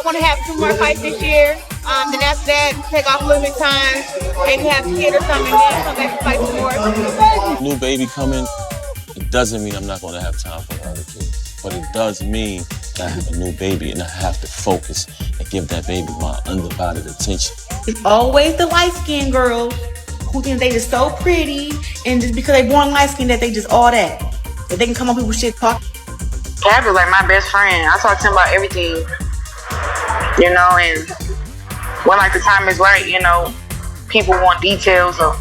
I want to have 2 more fights this year. Then after that, take off a little bit of time, maybe have a kid or something, and then come back and fight some more. New baby coming, it doesn't mean I'm not going to have time for the other kids. But it does mean that I have a new baby and I have to focus and give that baby my undivided attention. It's always the light-skinned girls who think they just so pretty, and just because they born light-skinned that they just all that. That they can come on people's shit talk. Cap is like my best friend. I talk to him about everything, and when like the time is right, people want details of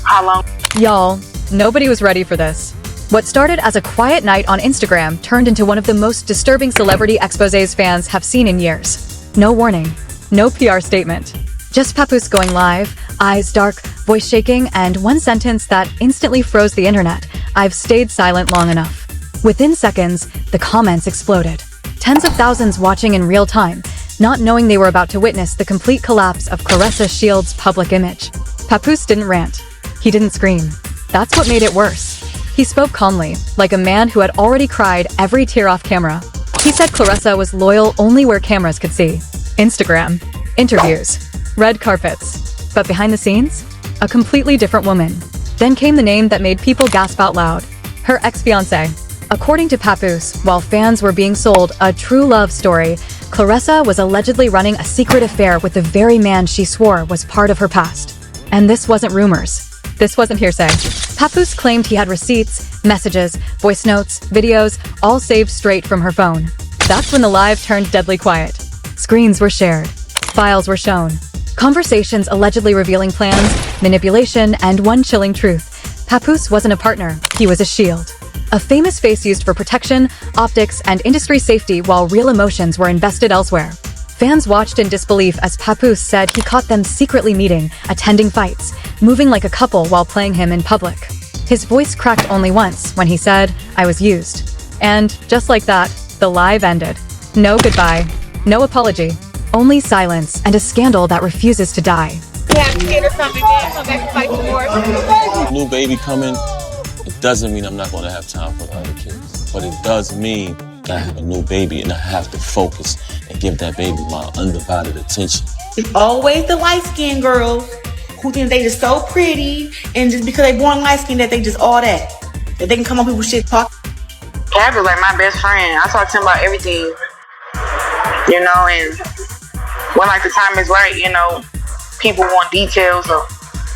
how long. Y'all, nobody was ready for this. What started as a quiet night on Instagram turned into one of the most disturbing celebrity exposés fans have seen in years. No warning, no PR statement. Just Papoose going live, eyes dark, voice shaking, and one sentence that instantly froze the internet. I've stayed silent long enough. Within seconds, the comments exploded. Tens of thousands watching in real time, not knowing they were about to witness the complete collapse of Claressa Shields' public image. Papoose didn't rant. He didn't scream. That's what made it worse. He spoke calmly, like a man who had already cried every tear off camera. He said Claressa was loyal only where cameras could see. Instagram, interviews, red carpets. But behind the scenes, a completely different woman. Then came the name that made people gasp out loud. Her ex-fiancé. According to Papoose, while fans were being sold a true love story, Claressa was allegedly running a secret affair with the very man she swore was part of her past. And this wasn't rumors. This wasn't hearsay. Papoose claimed he had receipts, messages, voice notes, videos, all saved straight from her phone. That's when the live turned deadly quiet. Screens were shared. Files were shown. Conversations allegedly revealing plans, manipulation, and one chilling truth. Papoose wasn't a partner, he was a shield. A famous face used for protection, optics, and industry safety while real emotions were invested elsewhere. Fans watched in disbelief as Papoose said he caught them secretly meeting, attending fights, moving like a couple while playing him in public. His voice cracked only once when he said, "I was used." And just like that, the live ended. No goodbye, no apology, only silence and a scandal that refuses to die. Have a kid or something, then come back and fight some more. New baby coming, it doesn't mean I'm not going to have time for the other kids. But it does mean that I have a new baby and I have to focus and give that baby my undivided attention. It's always the light-skinned girls who think they just so pretty, and just because they born light-skinned that they just all that. That they can come on people's shit talk. Cap is like my best friend. I talk to him about everything, and when like the time is right, people want details of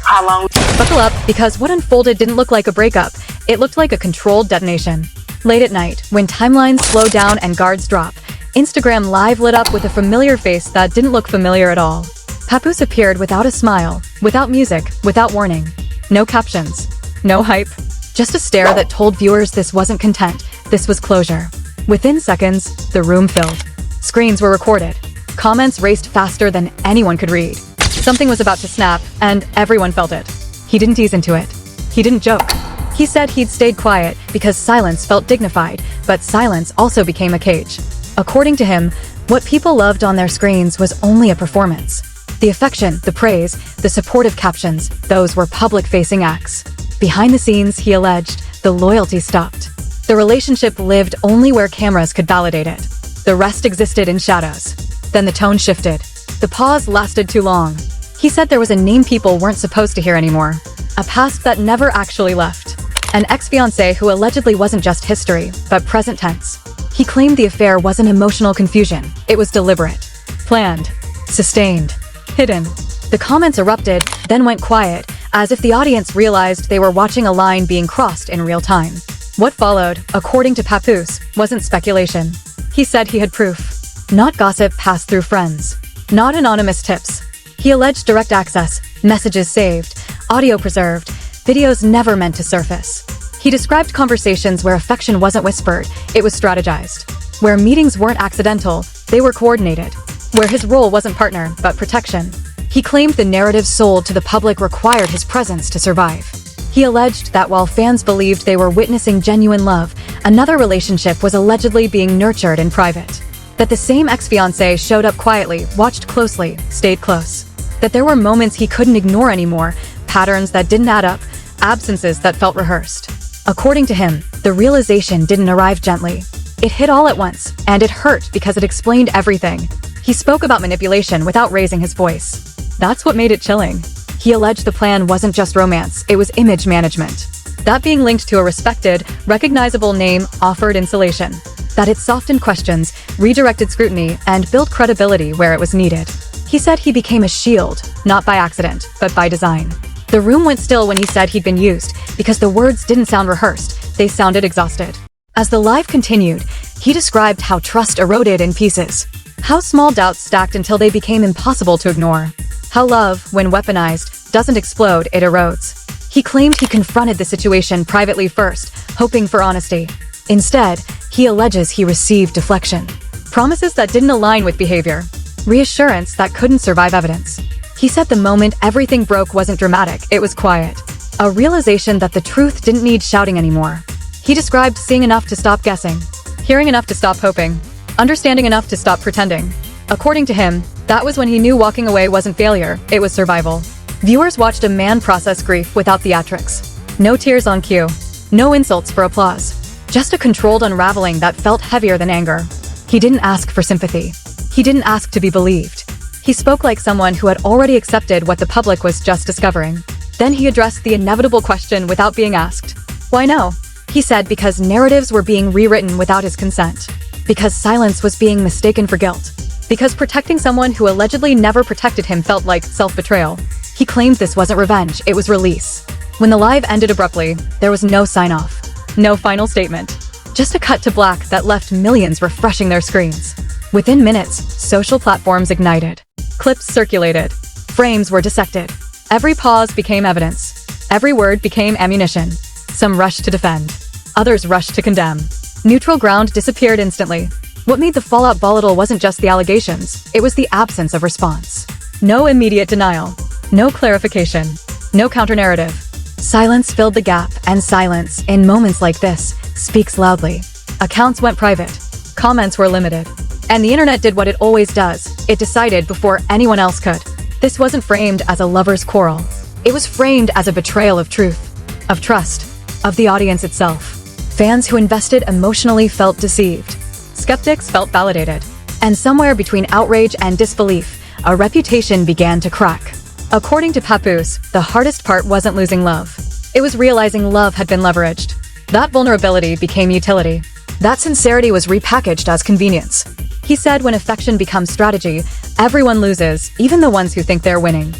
how long. Buckle up, because what unfolded didn't look like a breakup. It looked like a controlled detonation. Late at night, when timelines slow down and guards drop, Instagram Live lit up with a familiar face that didn't look familiar at all. Papoose appeared without a smile, without music, without warning. No captions, no hype, just a stare that told viewers this wasn't content, this was closure. Within seconds, the room filled. Screens were recorded. Comments raced faster than anyone could read. Something was about to snap, and everyone felt it. He didn't ease into it. He didn't joke. He said he'd stayed quiet because silence felt dignified, but silence also became a cage. According to him, what people loved on their screens was only a performance. The affection, the praise, the supportive captions, those were public-facing acts. Behind the scenes, he alleged, the loyalty stopped. The relationship lived only where cameras could validate it. The rest existed in shadows. Then the tone shifted. The pause lasted too long. He said there was a name people weren't supposed to hear anymore. A past that never actually left. An ex-fiancé who allegedly wasn't just history, but present tense. He claimed the affair wasn't emotional confusion. It was deliberate. Planned. Sustained. Hidden. The comments erupted, then went quiet, as if the audience realized they were watching a line being crossed in real time. What followed, according to Papoose, wasn't speculation. He said he had proof. Not gossip passed through friends. Not anonymous tips. He alleged direct access, messages saved, audio preserved, videos never meant to surface. He described conversations where affection wasn't whispered, it was strategized. Where meetings weren't accidental, they were coordinated. Where his role wasn't partner, but protection. He claimed the narrative sold to the public required his presence to survive. He alleged that while fans believed they were witnessing genuine love, another relationship was allegedly being nurtured in private. That the same ex-fiancé showed up quietly, watched closely, stayed close. That there were moments he couldn't ignore anymore, patterns that didn't add up, absences that felt rehearsed. According to him, the realization didn't arrive gently. It hit all at once, and it hurt because it explained everything. He spoke about manipulation without raising his voice. That's what made it chilling. He alleged the plan wasn't just romance, it was image management. That being linked to a respected, recognizable name offered insulation. That it softened questions, redirected scrutiny, and built credibility where it was needed. He said he became a shield, not by accident, but by design. The room went still when he said he'd been used, because the words didn't sound rehearsed, they sounded exhausted. As the live continued, he described how trust eroded in pieces. How small doubts stacked until they became impossible to ignore. How love, when weaponized, doesn't explode, it erodes. He claimed he confronted the situation privately first, hoping for honesty. Instead, he alleges he received deflection. Promises that didn't align with behavior. Reassurance that couldn't survive evidence. He said the moment everything broke wasn't dramatic, it was quiet. A realization that the truth didn't need shouting anymore. He described seeing enough to stop guessing, hearing enough to stop hoping, understanding enough to stop pretending. According to him, that was when he knew walking away wasn't failure, it was survival. Viewers watched a man process grief without theatrics. No tears on cue. No insults for applause. Just a controlled unraveling that felt heavier than anger. He didn't ask for sympathy. He didn't ask to be believed. He spoke like someone who had already accepted what the public was just discovering. Then he addressed the inevitable question without being asked. Why no? He said because narratives were being rewritten without his consent. Because silence was being mistaken for guilt. Because protecting someone who allegedly never protected him felt like self-betrayal. He claimed this wasn't revenge, it was release. When the live ended abruptly, there was no sign-off. No final statement. Just a cut to black that left millions refreshing their screens. Within minutes, social platforms ignited. Clips circulated. Frames were dissected. Every pause became evidence. Every word became ammunition. Some rushed to defend. Others rushed to condemn. Neutral ground disappeared instantly. What made the fallout volatile wasn't just the allegations, it was the absence of response. No immediate denial. No clarification. No counter-narrative. Silence filled the gap, and silence, in moments like this, speaks loudly. Accounts went private. Comments were limited. And the internet did what it always does. It decided before anyone else could. This wasn't framed as a lover's quarrel. It was framed as a betrayal of truth, of trust, of the audience itself. Fans who invested emotionally felt deceived. Skeptics felt validated. And somewhere between outrage and disbelief, a reputation began to crack. According to Papoose, the hardest part wasn't losing love. It was realizing love had been leveraged. That vulnerability became utility. That sincerity was repackaged as convenience. He said when affection becomes strategy, everyone loses, even the ones who think they're winning.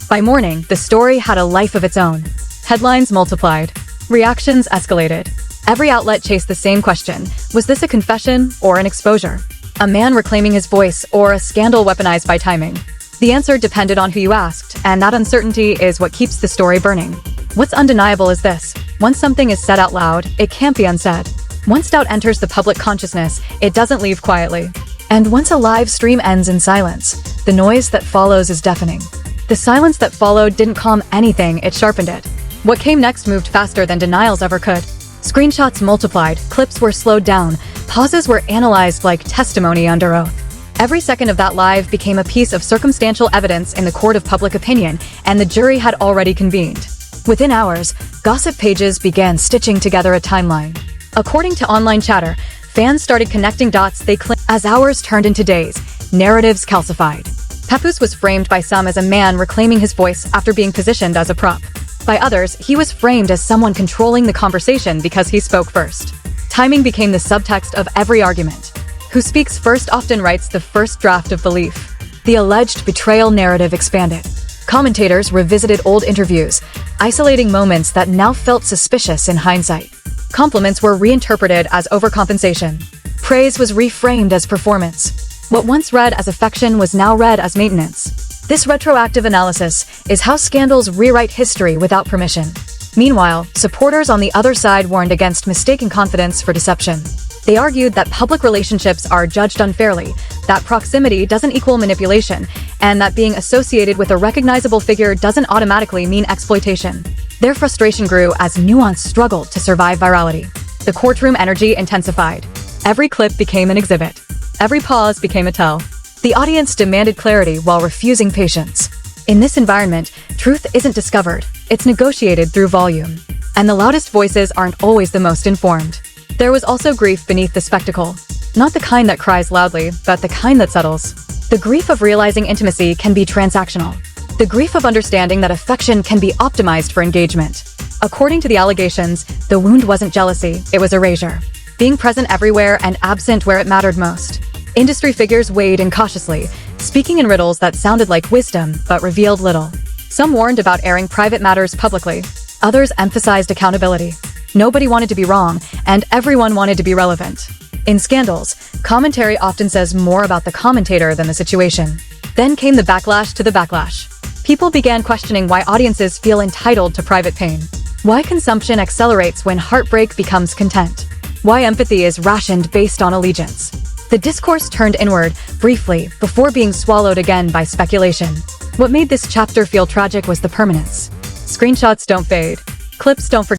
By morning, the story had a life of its own. Headlines multiplied. Reactions escalated. Every outlet chased the same question. Was this a confession or an exposure? A man reclaiming his voice or a scandal weaponized by timing? The answer depended on who you asked, and that uncertainty is what keeps the story burning. What's undeniable is this. Once something is said out loud, it can't be unsaid. Once doubt enters the public consciousness, it doesn't leave quietly. And once a live stream ends in silence, the noise that follows is deafening. The silence that followed didn't calm anything, it sharpened it. What came next moved faster than denials ever could. Screenshots multiplied, clips were slowed down, pauses were analyzed like testimony under oath. Every second of that live became a piece of circumstantial evidence in the court of public opinion, and the jury had already convened. Within hours, gossip pages began stitching together a timeline. According to online chatter, fans started connecting dots they claimed. As hours turned into days, narratives calcified. Papoose was framed by some as a man reclaiming his voice after being positioned as a prop. By others, he was framed as someone controlling the conversation because he spoke first. Timing became the subtext of every argument. Who speaks first often writes the first draft of belief. The alleged betrayal narrative expanded. Commentators revisited old interviews, isolating moments that now felt suspicious in hindsight. Compliments were reinterpreted as overcompensation. Praise was reframed as performance. What once read as affection was now read as maintenance. This retroactive analysis is how scandals rewrite history without permission. Meanwhile, supporters on the other side warned against mistaking confidence for deception. They argued that public relationships are judged unfairly, that proximity doesn't equal manipulation, and that being associated with a recognizable figure doesn't automatically mean exploitation. Their frustration grew as nuance struggled to survive virality. The courtroom energy intensified. Every clip became an exhibit. Every pause became a tell. The audience demanded clarity while refusing patience. In this environment, truth isn't discovered, it's negotiated through volume. And the loudest voices aren't always the most informed. There was also grief beneath the spectacle. Not the kind that cries loudly, but the kind that settles. The grief of realizing intimacy can be transactional. The grief of understanding that affection can be optimized for engagement. According to the allegations, the wound wasn't jealousy, it was erasure. Being present everywhere and absent where it mattered most. Industry figures weighed in cautiously, speaking in riddles that sounded like wisdom but revealed little. Some warned about airing private matters publicly. Others emphasized accountability. Nobody wanted to be wrong, and everyone wanted to be relevant. In scandals, commentary often says more about the commentator than the situation. Then came the backlash to the backlash. People began questioning why audiences feel entitled to private pain. Why consumption accelerates when heartbreak becomes content. Why empathy is rationed based on allegiance. The discourse turned inward, briefly, before being swallowed again by speculation. What made this chapter feel tragic was the permanence. Screenshots don't fade. Clips don't forget.